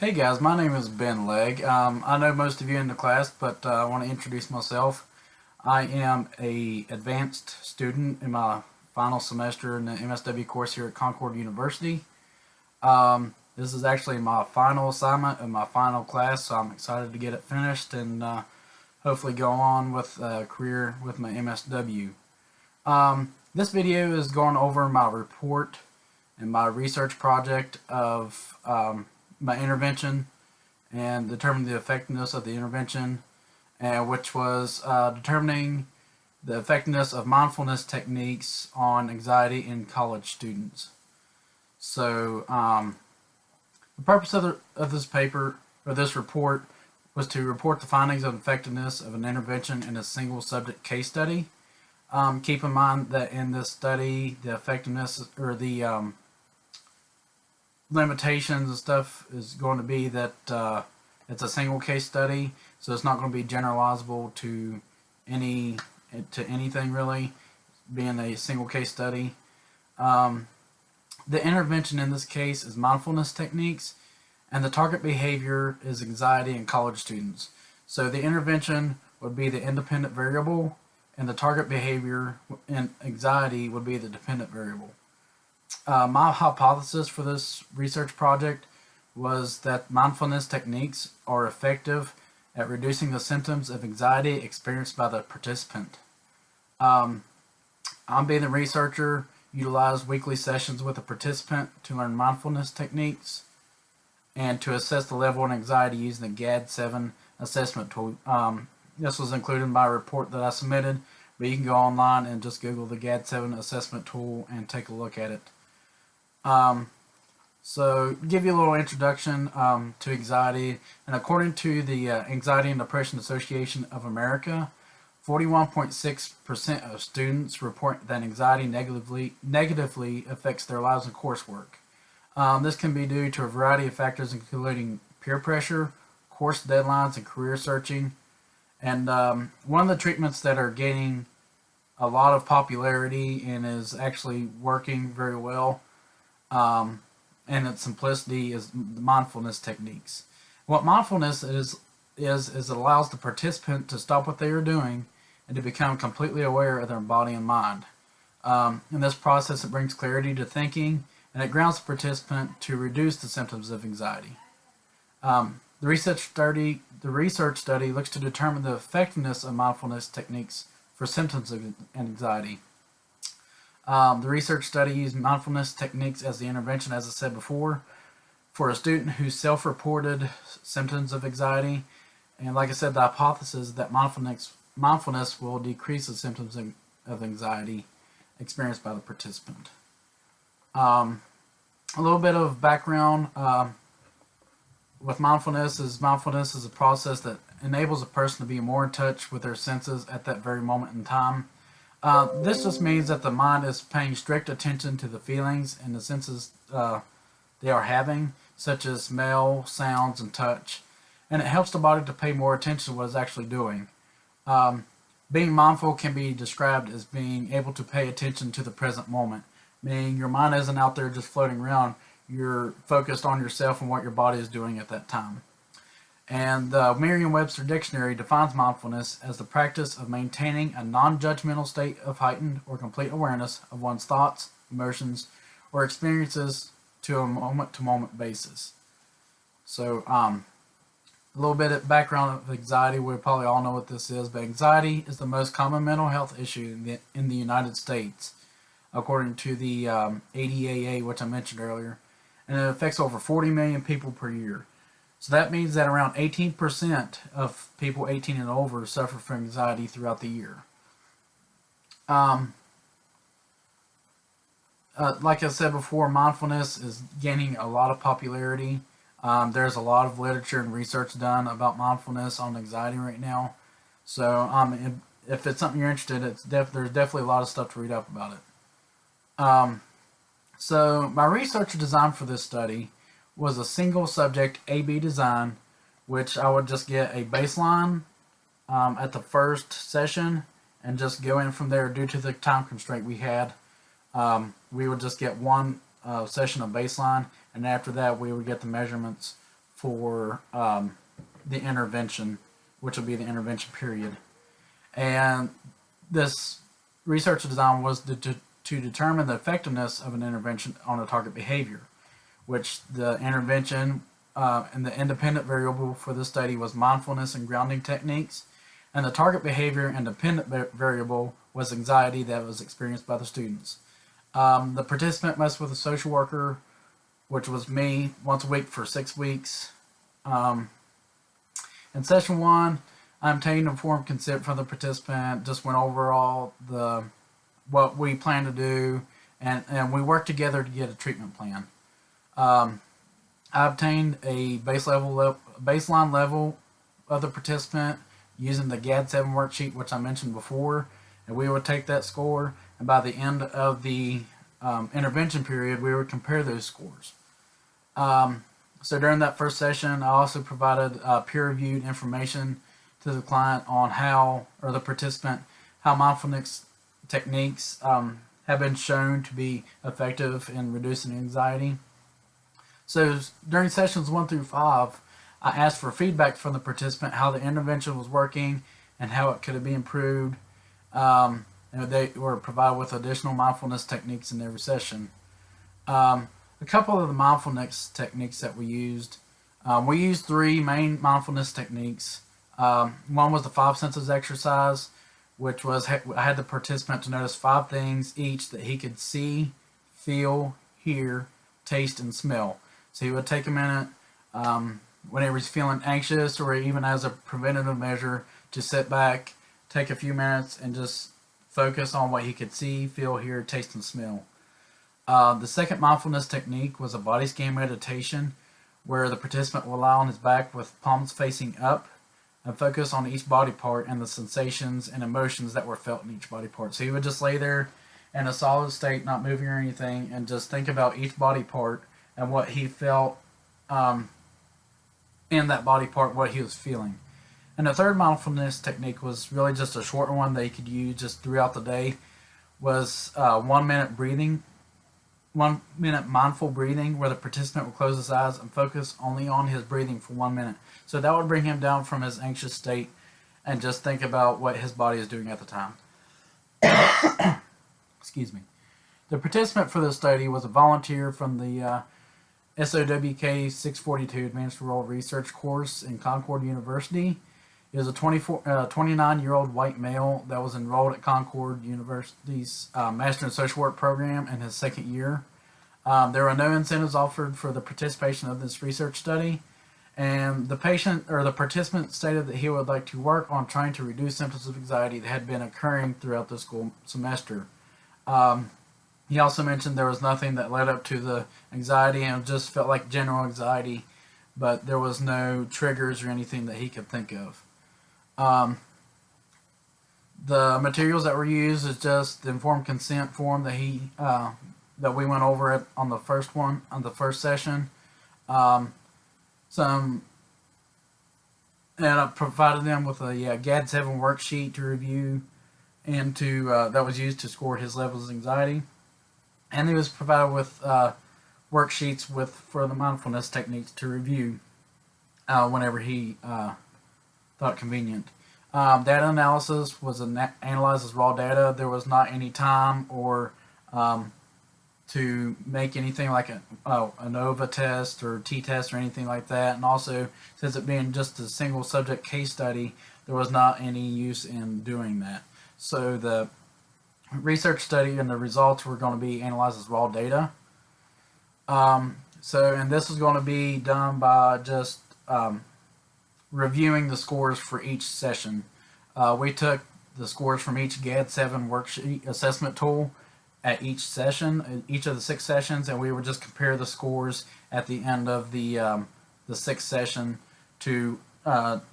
Hey guys, my name is Ben Legg. I know most of you in the class, but I want to introduce myself. I am a advanced student in my final semester in the MSW course here at Concord University. This is actually my final assignment and my final class, so I'm excited to get it finished and hopefully go on with a career with my MSW. This video is going over my report and my research project of my intervention and determine the effectiveness of the intervention, which was determining the effectiveness of mindfulness techniques on anxiety in college students. So the purpose of this paper, or this report, was to report the findings of effectiveness of an intervention in a single subject case study. Keep in mind that in this study, the effectiveness or the limitations and stuff is going to be that it's a single case study, so it's not going to be generalizable to anything really, being a single case study. The intervention in this case is mindfulness techniques, and the target behavior is anxiety in college students. So the intervention would be the independent variable, and the target behavior in anxiety would be the dependent variable. My hypothesis for this research project was that mindfulness techniques are effective at reducing the symptoms of anxiety experienced by the participant. I'm being the researcher, utilized weekly sessions with a participant to learn mindfulness techniques and to assess the level of anxiety using the GAD-7 assessment tool. This was included in my report that I submitted, but you can go online and just Google the GAD-7 assessment tool and take a look at it. So, give you a little introduction to anxiety. And according to the Anxiety and Depression Association of America, 41.6% of students report that anxiety negatively affects their lives and coursework. This can be due to a variety of factors, including peer pressure, course deadlines, and career searching. And one of the treatments that are gaining a lot of popularity and is actually working very well and its simplicity is the mindfulness techniques. What mindfulness is it allows the participant to stop what they are doing and to become completely aware of their body and mind. In this process, it brings clarity to thinking and it grounds the participant to reduce the symptoms of anxiety. The research study looks to determine the effectiveness of mindfulness techniques for symptoms of anxiety. The research study used mindfulness techniques as the intervention, as I said before, for a student who self-reported symptoms of anxiety. And like I said, the hypothesis is that mindfulness will decrease the symptoms of anxiety experienced by the participant. A little bit of background with mindfulness is a process that enables a person to be more in touch with their senses at that very moment in time. This just means that the mind is paying strict attention to the feelings and the senses they are having, such as smell, sounds, and touch. And it helps the body to pay more attention to what it's actually doing. Being mindful can be described as being able to pay attention to the present moment, meaning your mind isn't out there just floating around. You're focused on yourself and what your body is doing at that time. And the Merriam-Webster Dictionary defines mindfulness as the practice of maintaining a non-judgmental state of heightened or complete awareness of one's thoughts, emotions, or experiences to a moment-to-moment basis. So, a little bit of background of anxiety. We probably all know what this is, but anxiety is the most common mental health issue in the United States, according to the ADAA, which I mentioned earlier, and it affects over 40 million people per year. So that means that around 18% of people 18 and over suffer from anxiety throughout the year. Like I said before, mindfulness is gaining a lot of popularity. There's a lot of literature and research done about mindfulness on anxiety right now. So if it's something you're interested in, there's definitely a lot of stuff to read up about it. So my research design for this study was a single subject A-B design, which I would just get a baseline at the first session and just go in from there. Due to the time constraint we had, we would just get one session of baseline, and after that we would get the measurements for the intervention, which will be the intervention period. And this research design was to determine the effectiveness of an intervention on a target behavior, which the intervention and the independent variable for this study was mindfulness and grounding techniques, and the target behavior and dependent variable was anxiety that was experienced by the students. The participant messed with a social worker, which was me, once a week for 6 weeks. In session 1, I obtained informed consent from the participant, just went over all what we plan to do, and we worked together to get a treatment plan. I obtained a baseline level of the participant using the GAD-7 worksheet, which I mentioned before, and we would take that score, and by the end of the intervention period, we would compare those scores. So during that first session, I also provided peer-reviewed information to the client on the participant, how mindfulness techniques have been shown to be effective in reducing anxiety. So during sessions 1 through 5, I asked for feedback from the participant how the intervention was working and how it could be improved. And they were provided with additional mindfulness techniques in every session. A couple of the mindfulness techniques that we used 3 main mindfulness techniques. One was the 5 senses exercise, which was I had the participant to notice 5 things each that he could see, feel, hear, taste, and smell. So he would take a minute whenever he's feeling anxious, or even as a preventative measure, to sit back, take a few minutes, and just focus on what he could see, feel, hear, taste, and smell. The second mindfulness technique was a body scan meditation, where the participant will lie on his back with palms facing up and focus on each body part and the sensations and emotions that were felt in each body part. So he would just lay there in a solid state, not moving or anything, and just think about each body part and what he felt in that body part, what he was feeling. And the third mindfulness technique was really just a short one that you could use just throughout the day, was 1 minute breathing, 1 minute mindful breathing, where the participant would close his eyes and focus only on his breathing for 1 minute. So that would bring him down from his anxious state and just think about what his body is doing at the time. Excuse me. The participant for this study was a volunteer from the SOWK 642 Advanced Rural Research course in Concord University. He was a 29-year-old white male that was enrolled at Concord University's Master in Social Work program in his second year. There were no incentives offered for the participation of this research study, and the participant stated that he would like to work on trying to reduce symptoms of anxiety that had been occurring throughout the school semester. He also mentioned there was nothing that led up to the anxiety, and it just felt like general anxiety, but there was no triggers or anything that he could think of. The materials that were used is just the informed consent form that we went over on the first session. And I provided them with a GAD-7 worksheet to review and that was used to score his levels of anxiety. And he was provided with worksheets for the mindfulness techniques to review whenever he thought convenient. Data analysis was analyzed as raw data. There was not any time or to make anything like a NOVA test or t-test or anything like that. And also, since it being just a single subject case study, there was not any use in doing that. So the research study and the results were going to be analyzed as raw data. And this was going to be done by just reviewing the scores for each session. We took the scores from each GAD-7 worksheet assessment tool at each session, each of the 6 sessions, and we would just compare the scores at the end of the 6th session to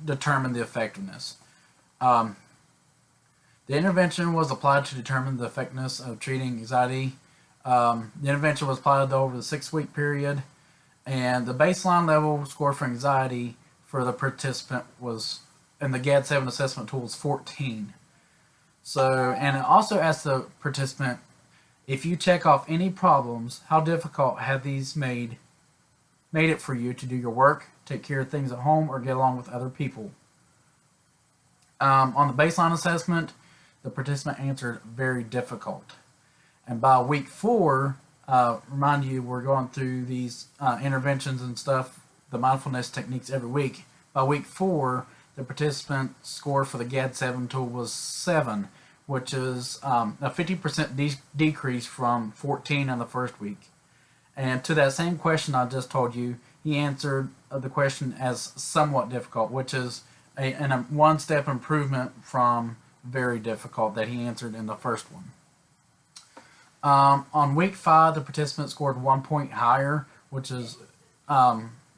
determine the effectiveness. The intervention was applied to determine the effectiveness of treating anxiety. The intervention was applied over the 6-week period, and the baseline level score for anxiety for the participant was, in the GAD-7 assessment tool, was 14. So, and it also asked the participant, if you check off any problems, how difficult have these made it for you to do your work, take care of things at home, or get along with other people. On the baseline assessment, the participant answered very difficult. And by week 4, remind you, we're going through these interventions and stuff, the mindfulness techniques every week. By week 4, the participant score for the GAD-7 tool was 7, which is a 50% decrease from 14 in the first week. And to that same question I just told you, he answered the question as somewhat difficult, which is a one-step improvement from very difficult that he answered in the first one. On week 5, the participant scored 1 point higher, which is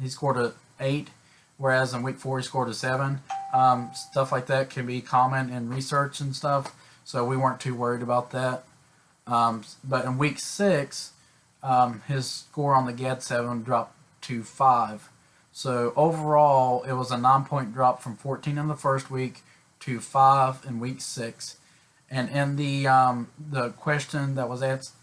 he scored a 8, whereas in week 4 he scored a 7. Stuff like that can be common in research and stuff, so we weren't too worried about that. But in week 6, his score on the GAD-7 dropped to 5. So overall, it was a 9-point drop from 14 in the first week to 5 in week 6. And in the question that was asked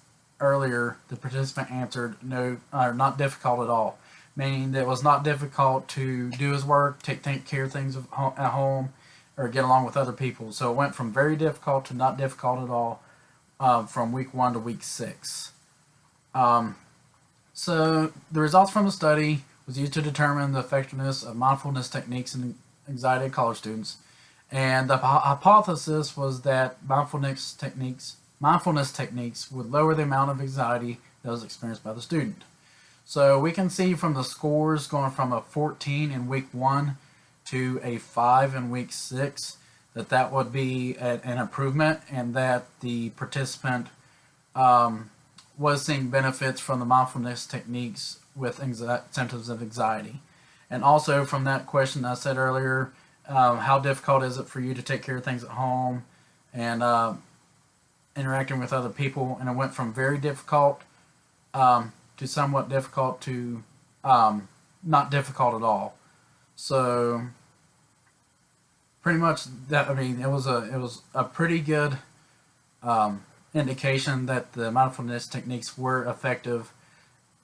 earlier, the participant answered no, not difficult at all, meaning that it was not difficult to do his work, take care of things at home, or get along with other people. So it went from very difficult to not difficult at all from week 1 to week 6. So the results from the study was used to determine the effectiveness of mindfulness techniques in anxiety in college students. And the hypothesis was that mindfulness techniques would lower the amount of anxiety that was experienced by the student. So we can see from the scores going from a 14 in week 1 to a 5 in week 6 that would be an improvement, and that the participant was seeing benefits from the mindfulness techniques with symptoms of anxiety. And also from that question I said earlier, how difficult is it for you to take care of things at home and interacting with other people? And it went from very difficult to somewhat difficult to not difficult at all. So pretty much that, I mean, it was a pretty good indication that the mindfulness techniques were effective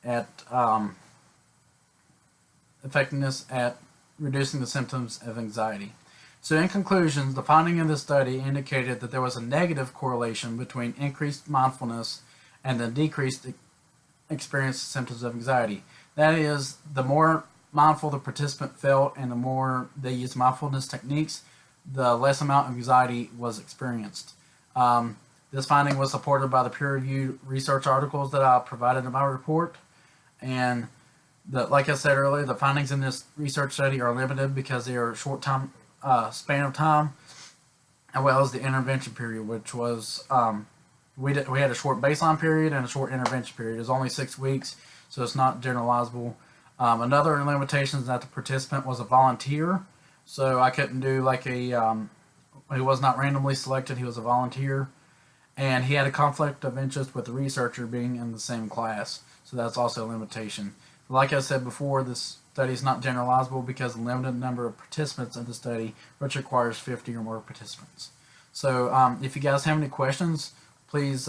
at effectiveness at reducing the symptoms of anxiety. So in conclusion, the finding of the study indicated that there was a negative correlation between increased mindfulness and the decreased experienced symptoms of anxiety. That is, the more mindful the participant felt and the more they used mindfulness techniques, the less amount of anxiety was experienced. This finding was supported by the peer-reviewed research articles that I provided in my report. And like I said earlier, the findings in this research study are limited because they are a short time span of time, as well as the intervention period, which was we had a short baseline period and a short intervention period. It was only 6 weeks, so it's not generalizable. Another limitation is that the participant was a volunteer, so I couldn't do like he was not randomly selected. He was a volunteer, and he had a conflict of interest with the researcher being in the same class, so that's also a limitation. Like I said before, this study is not generalizable because of the limited number of participants in the study, which requires 50 or more participants. So if you guys have any questions, please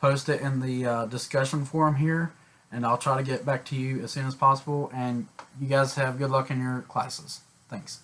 post it in the discussion forum here, and I'll try to get back to you as soon as possible. And you guys have good luck in your classes. Thanks.